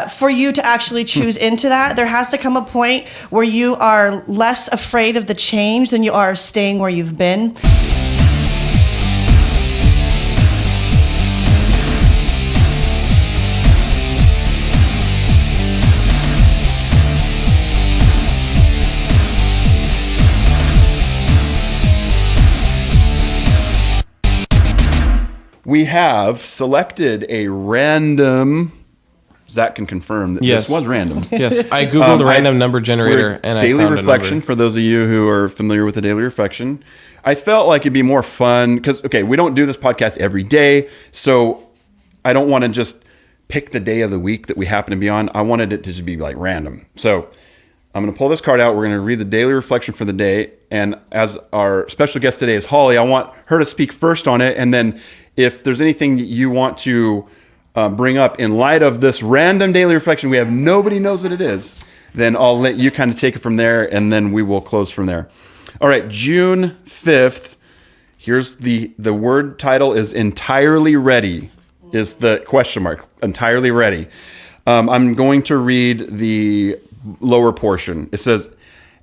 for you to actually choose into that, there has to come a point where you are less afraid of the change than you are staying where you've been. We have selected a random. Zach can confirm that Yes. this was random. Yes, I googled a random number generator and I daily found reflection. a number. For those of you who are familiar with the daily reflection, I felt like it'd be more fun because we don't do this podcast every day, so I don't want to just pick the day of the week that we happen to be on. I wanted it to just be like random. So I'm going to pull this card out. We're going to read the daily reflection for the day, and as our special guest today is Holly, I want her to speak first on it, and then if there's anything that you want to bring up in light of this random daily reflection, we have nobody knows what it is, then I'll let you kind of take it from there, and then we will close from there. All right, June 5th. Here's the word title is entirely ready, is the question mark, entirely ready. I'm going to read the lower portion. It says,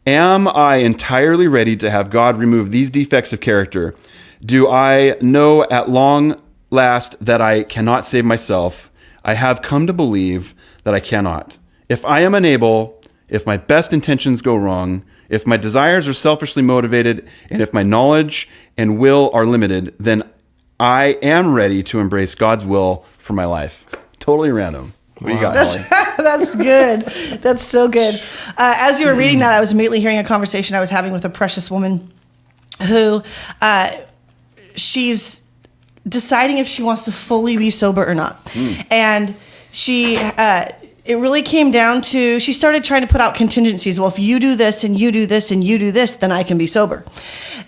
am I entirely ready to have God remove these defects of character? Do I know at long last that I cannot save myself? I have come to believe that I cannot. If I am unable, if my best intentions go wrong, if my desires are selfishly motivated, and if my knowledge and will are limited, then I am ready to embrace God's will for my life. Totally random. What do you got, Holly? That's good. That's so good. As you were reading that, I was immediately hearing a conversation I was having with a precious woman who she's deciding if she wants to fully be sober or not. And she, it really came down to, she started trying to put out contingencies. Well, if you do this and you do this and you do this, then I can be sober.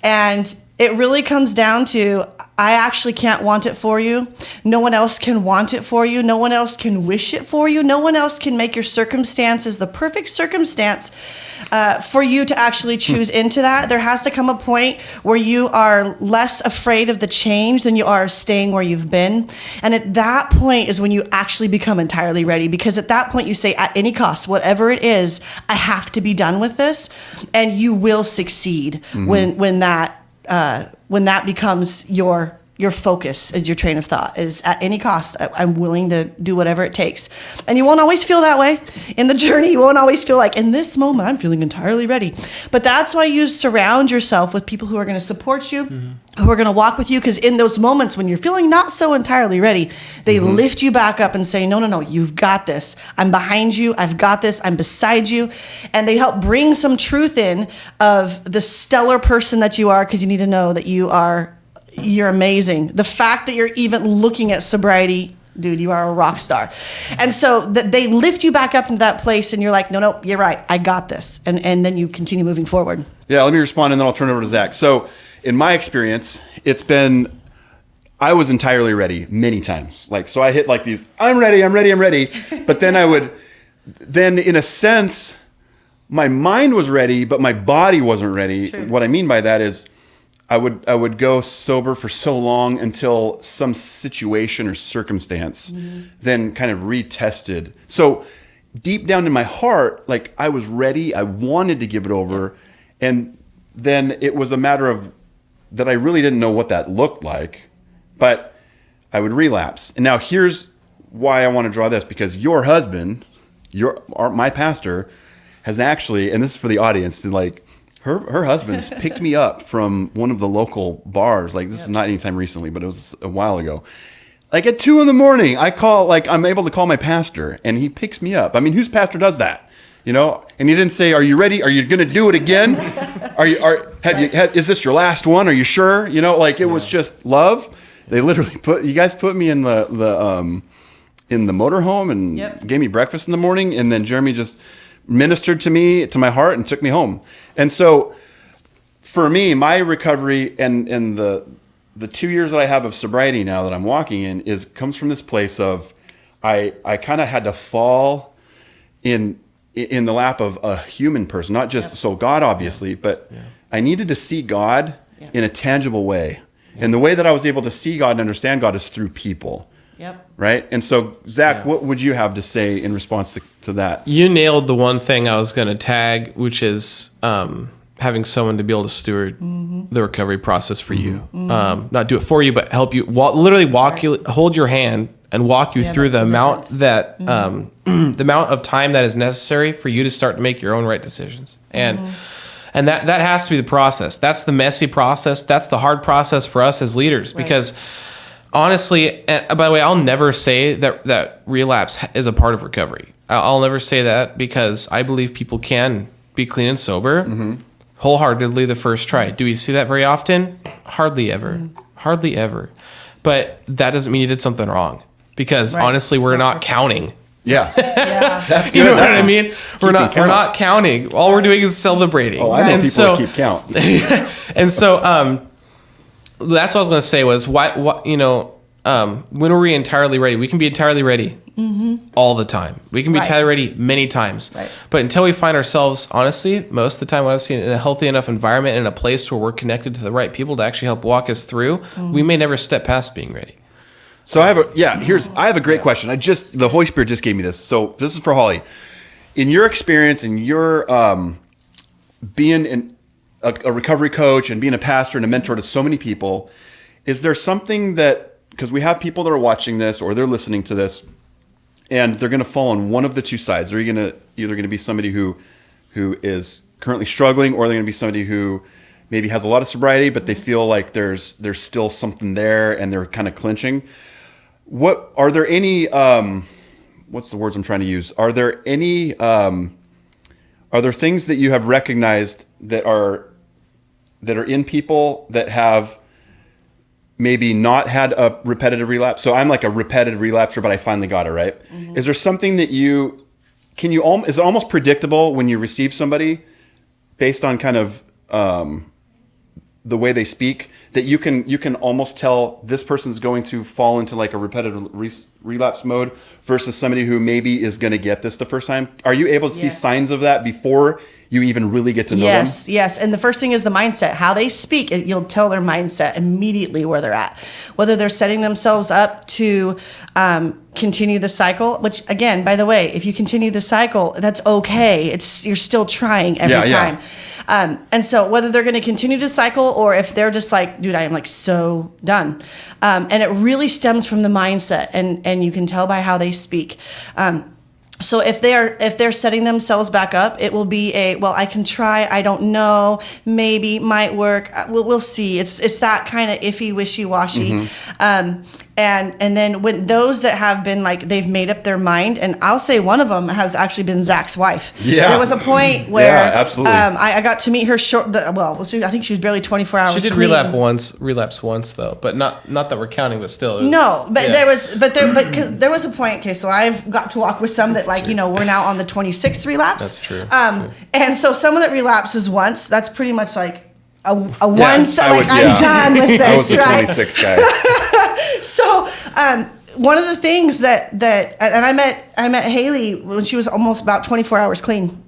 And it really comes down to, I actually can't want it for you. No one else can want it for you. No one else can wish it for you. No one else can make your circumstances the perfect circumstance for you to actually choose into that. There has to come a point where you are less afraid of the change than you are staying where you've been. And at that point is when you actually become entirely ready, because at that point you say, at any cost, whatever it is, I have to be done with this. And you will succeed when that becomes your focus, as your train of thought, is at any cost, I'm willing to do whatever it takes. And you won't always feel that way in the journey. You won't always feel like, in this moment, I'm feeling entirely ready. But that's why you surround yourself with people who are going to support you, who are going to walk with you. Because in those moments when you're feeling not so entirely ready, they lift you back up and say, no, you've got this. I'm behind you. I've got this. I'm beside you. And they help bring some truth in of the stellar person that you are, because you need to know that you're amazing. The fact that you're even looking at sobriety, dude, you are a rock star. And so they lift you back up into that place, and you're like, no, you're right. I got this. And then you continue moving forward. Yeah, let me respond, and then I'll turn it over to Zach. So in my experience, I was entirely ready many times. So I hit these, I'm ready. But then in a sense, my mind was ready, but my body wasn't ready. True. What I mean by that is, I would go sober for so long until some situation or circumstance then kind of retested. So deep down in my heart, I was ready. I wanted to give it over. And then it was a matter of that I really didn't know what that looked like, but I would relapse. And now here's why I want to draw this, because your husband, my pastor, has actually, and this is for the audience, her husband's picked me up from one of the local bars. This is not anytime recently, but it was a while ago. At 2 a.m, I'm able to call my pastor, and he picks me up. I mean, whose pastor does that? And he didn't say, "Are you ready? Are you going to do it again? Is this your last one? Are you sure?" It was just love. They literally put me in the motorhome and gave me breakfast in the morning, and then Jeremy just ministered to my heart, and took me home. And so for me, my recovery and the 2 years that I have of sobriety now that I'm walking in comes from this place of I kind of had to fall in the lap of a human person, not just so God obviously, but I needed to see God in a tangible way. And the way that I was able to see God and understand God is through people. Yep. Right. And so, Zach, what would you have to say in response to that? You nailed the one thing I was going to tag, which is having someone to be able to steward the recovery process for you. Not do it for you, but help you literally walk you, hold your hand and walk you through the amount that the amount of time that is necessary for you to start to make your own right decisions. And that has to be the process. That's the messy process. That's the hard process for us as leaders, because honestly, and by the way, I'll never say that relapse is a part of recovery. I'll never say that, because I believe people can be clean and sober wholeheartedly the first try. Do we see that very often? Hardly ever. Hardly ever. But that doesn't mean you did something wrong, because honestly, we're not counting. Yeah. That's good. You know what I mean? We're not counting. All we're doing is celebrating. Oh, I know people keep count. And so that's what I was going to say was when are we entirely ready? We can be entirely ready all the time. We can be entirely ready many times. Right. But until we find ourselves, honestly, most of the time, what I've seen, in a healthy enough environment, in a place where we're connected to the right people to actually help walk us through, we may never step past being ready. So I have a great question. The Holy Spirit just gave me this. So this is for Holly. In your experience, in your being a recovery coach and being a pastor and a mentor to so many people, is there something that, because we have people that are watching this or they're listening to this, and they're going to fall on one of the two sides. They're either going to be somebody who is currently struggling, or they're going to be somebody who maybe has a lot of sobriety, but they feel like there's still something there and they're kind of clinching. What are there any? What's the words I'm trying to use? Are there any? Are there things that you have recognized that are in people that have maybe not had a repetitive relapse? So I'm like a repetitive relapser, but I finally got it, right? Is there something that is it almost predictable when you receive somebody based on kind of the way they speak, that you can almost tell this person's going to fall into like a repetitive relapse mode versus somebody who maybe is going to get this the first time? Are you able to see signs of that before you even really get to know them? Yes. And the first thing is the mindset. How they speak, you'll tell their mindset immediately where they're at. Whether they're setting themselves up to continue the cycle, which again, by the way, if you continue the cycle, that's okay. You're still trying every time. And so whether they're going to continue the cycle or if they're just like, dude, I am like so done. And it really stems from the mindset, and you can tell by how they speak. So if they're setting themselves back up, it will be I can try, I don't know, maybe might work. We'll see. It's that kind of iffy, wishy-washy. And then when those that have been like, they've made up their mind, and I'll say one of them has actually been Zach's wife. Yeah. There was a point where absolutely. I got to meet her I think she was barely 24 hours She did clean. relapse once though, but not that we're counting, but still. There was a point. Okay, so I've got to walk with some that we're now on the 26th relapse. That's true. And so someone that relapses once, that's pretty much like a once. I'm done with this. I was the 26th guy. So one of the things that and I met Haley when she was almost about 24 hours clean.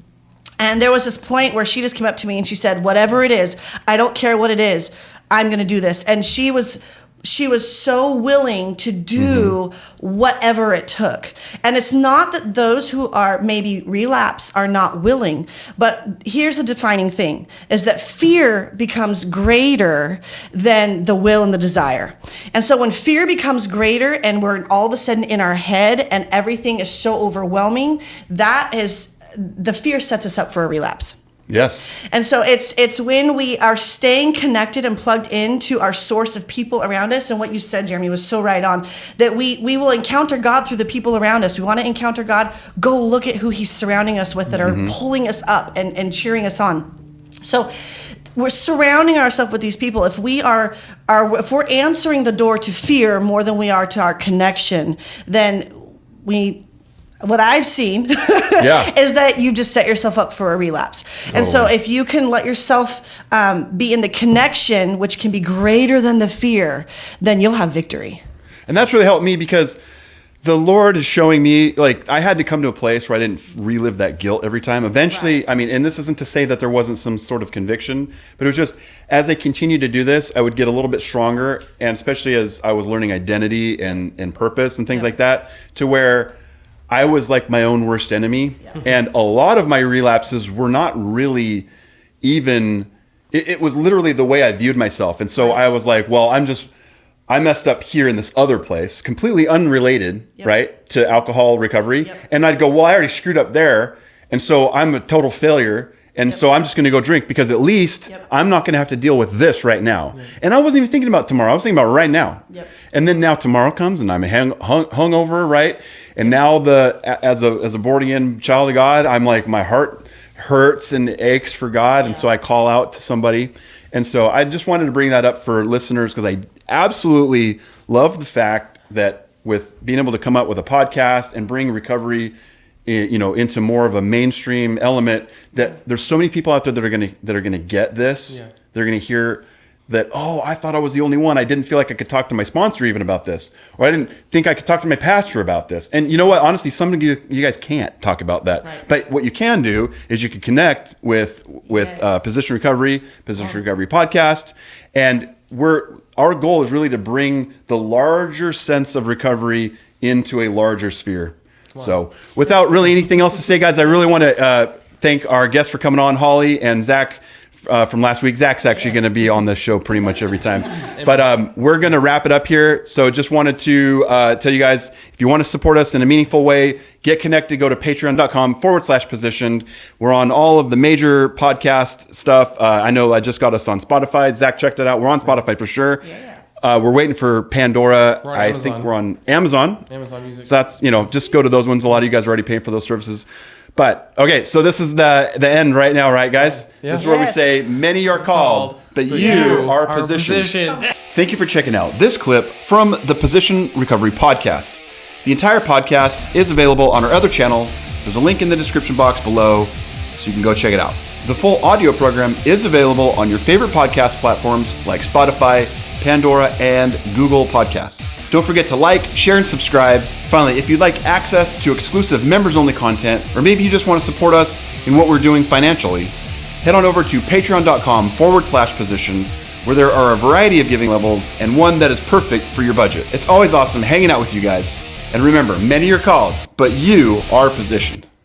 And there was this point where she just came up to me and she said, whatever it is, I don't care what it is, I'm going to do this. And she was so willing to do whatever it took. And it's not that those who are maybe relapse are not willing, but here's a defining thing, is that fear becomes greater than the will and the desire. And so when fear becomes greater and we're all of a sudden in our head and everything is so overwhelming, the fear sets us up for a relapse. Yes. And so it's when we are staying connected and plugged into our source of people around us. And what you said, Jeremy, was so right on, that we will encounter God through the people around us. We want to encounter God. Go look at who he's surrounding us with that are pulling us up and cheering us on. So we're surrounding ourselves with these people. If we're answering the door to fear more than we are to our connection, then what I've seen is that you just set yourself up for a relapse. Totally. And so if you can let yourself be in the connection, which can be greater than the fear, then you'll have victory. And that's really helped me, because the Lord is showing me, like, I had to come to a place where I didn't relive that guilt every time. Eventually, Right. I mean, and this isn't to say that there wasn't some sort of conviction, but it was just, as I continued to do this, I would get a little bit stronger, and especially as I was learning identity and purpose and things like that, to where I was like my own worst enemy. And a lot of my relapses were not really even, it was literally the way I viewed myself. And so I was like, well, I messed up here in this other place, completely unrelated, right, to alcohol recovery. And I'd go, well, I already screwed up there. And so I'm a total failure. And so I'm just going to go drink because at least I'm not going to have to deal with this right now. And I wasn't even thinking about tomorrow. I was thinking about right now. And then now tomorrow comes and I'm hungover, right? And now as a born again child of God, I'm like, my heart hurts and aches for God. And so I call out to somebody. And so I just wanted to bring that up for listeners because I absolutely love the fact that with being able to come out with a podcast and bring recovery, into more of a mainstream element, that there's so many people out there that are gonna get this. They're gonna hear that, oh, I thought I was the only one. I didn't feel like I could talk to my sponsor even about this, or I didn't think I could talk to my pastor about this. And you know what? Honestly, some of you guys can't talk about that. But what you can do is you can connect with Position Recovery Podcast, and our goal is really to bring the larger sense of recovery into a larger sphere. Wow. So without really anything else to say, guys, I really want to thank our guests for coming on, Holly and Zach from last week. Zach's actually going to be on the show pretty much every time. But we're going to wrap it up here. So just wanted to tell you guys, if you want to support us in a meaningful way, get connected, go to patreon.com/positioned. We're on all of the major podcast stuff. I know I just got us on Spotify. Zach checked it out. We're on Spotify for sure. We're waiting for Pandora. I think we're on Amazon. Amazon Music. So that's, just go to those ones. A lot of you guys are already paying for those services. But, okay, so this is the end right now, right, guys? Yeah. This is where we say, many are called, but you are positioned. Thank you for checking out this clip from the Position Recovery Podcast. The entire podcast is available on our other channel. There's a link in the description box below, so you can go check it out. The full audio program is available on your favorite podcast platforms like Spotify, Pandora, and Google Podcasts. Don't forget to like, share, and subscribe. Finally, if you'd like access to exclusive members-only content, or maybe you just want to support us in what we're doing financially, head on over to patreon.com/position, where there are a variety of giving levels and one that is perfect for your budget. It's always awesome hanging out with you guys. And remember, many are called, but you are positioned.